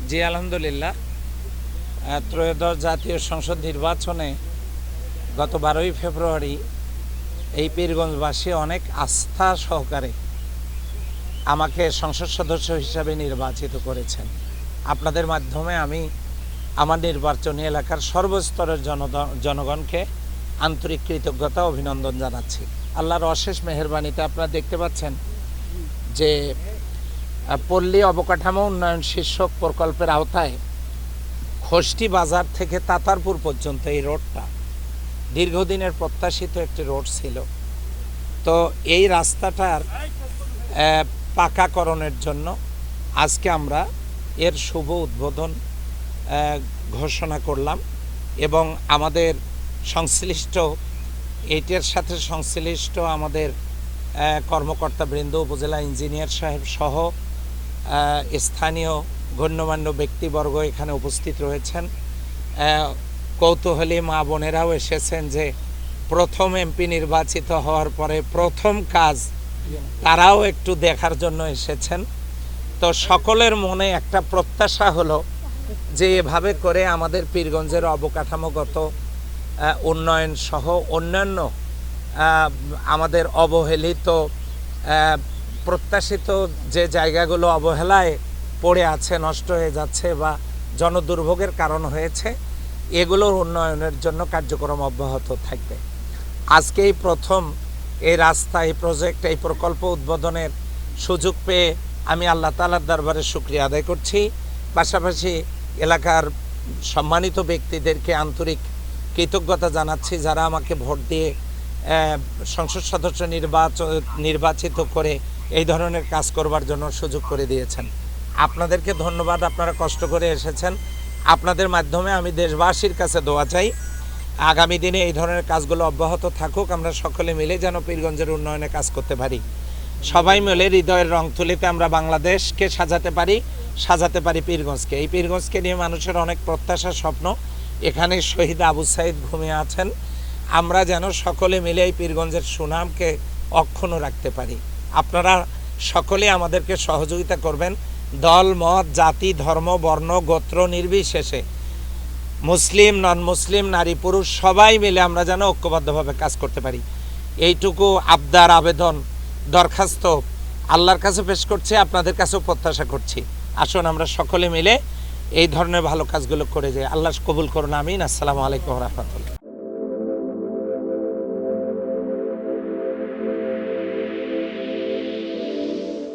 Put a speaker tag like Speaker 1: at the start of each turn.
Speaker 1: জি আলহামদুলিল্লাহ। ত্রয়োদশ জাতীয় সংসদ নির্বাচনে গত 12ই ফেব্রুয়ারি এই পীরগঞ্জবাসী অনেক আস্থা সহকারে আমাকে সংসদ সদস্য হিসাবে নির্বাচিত করেছেন। আপনাদের মাধ্যমে আমি আমার নির্বাচনী এলাকার সর্বস্তরের জনগণকে আন্তরিক কৃতজ্ঞতা অভিনন্দন জানাচ্ছি। আল্লাহর অশেষ মেহেরবানিতে আপনারা দেখতে পাচ্ছেন যে পল্লী অবকাঠামো উন্নয়ন শীর্ষক প্রকল্পের আওতায় খোষ্টি বাজার থেকে তাতারপুর পর্যন্ত এই রোডটা দীর্ঘদিনের প্রত্যাশিত একটি রোড ছিল। তো এই রাস্তাটার পাকাকরণের জন্য আজকে আমরা এর শুভ উদ্বোধন ঘোষণা করলাম এবং আমাদের সংশ্লিষ্ট এইটার সাথে সংশ্লিষ্ট আমাদের কর্মকর্তাবৃন্দ, উপজেলা ইঞ্জিনিয়ার সাহেব সহ স্থানীয় গণ্যমান্য ব্যক্তিবর্গ এখানে উপস্থিত রয়েছেন। কৌতূহলী মা বোনেরাও এসেছেন যে প্রথম এমপি নির্বাচিত হওয়ার পরে প্রথম কাজ তারাও একটু দেখার জন্য এসেছেন। তো সকলের মনে একটা প্রত্যাশা হলো যে এভাবে করে আমাদের পীরগঞ্জের অবকাঠামোগত উন্নয়ন সহ অন্যান্য আমাদের অবহেলিত প্রত্যাশিত যে জায়গাগুলো অবহেলায় পড়ে আছে, নষ্ট হয়ে যাচ্ছে বা জনদুর্ভোগের কারণ হয়েছে, এগুলোর উন্নয়নের জন্য কার্যক্রম অব্যাহত থাকবে। আজকে এই প্রথম এই রাস্তা, এই প্রজেক্ট, এই প্রকল্প উদ্বোধনের সুযোগ পেয়ে আমি আল্লাহ তাআলার দরবারে শুকরিয়া আদায় করছি। পাশাপাশি এলাকার সম্মানিত ব্যক্তিদেরকে আন্তরিক কৃতজ্ঞতা জানাচ্ছি যারা আমাকে ভোট দিয়ে সংসদ সদস্য নির্বাচিত করে এই ধরনের কাজ করবার জন্য সুযোগ করে দিয়েছেন। আপনাদেরকে ধন্যবাদ, আপনারা কষ্ট করে এসেছেন। আপনাদের মাধ্যমে আমি দেশবাসীর কাছে দোয়া চাই আগামী দিনে এই ধরনের কাজগুলো অব্যাহত থাকুক, আমরা সকলে মিলে যেন পীরগঞ্জের উন্নয়নে কাজ করতে পারি। সবাই মিলে হৃদয়ের রং তুলিতে আমরা বাংলাদেশকে সাজাতে পারি পীরগঞ্জকে। এই পীরগঞ্জকে নিয়ে মানুষের অনেক প্রত্যাশা, স্বপ্ন। এখানে শহীদ আবু সাইদ ঘুমিয়ে আছেন। আমরা যেন সকলে মিলে এই পীরগঞ্জের সুনামকে অক্ষুণ্ণ রাখতে পারি। আপনারা সকলে আমাদেরকে সহযোগিতা করবেন। দল, মত, জাতি, ধর্ম, বর্ণ, গোত্র নির্বিশেষে, মুসলিম, নন মুসলিম, নারী পুরুষ সবাই মিলে আমরা যেন ঐক্যবদ্ধভাবে কাজ করতে পারি। এইটুকু আবদার, আবেদন, দরখাস্ত আল্লাহর কাছে পেশ করছি, আপনাদের কাছেও প্রত্যাশা করছি। আসুন আমরা সকলে মিলে এই ধরনের ভালো কাজগুলো করে যাই। আল্লাহ কবুল করুন, আমিন। আসসালামু আলাইকুম ওয়া রাহমাতুল্লাহ।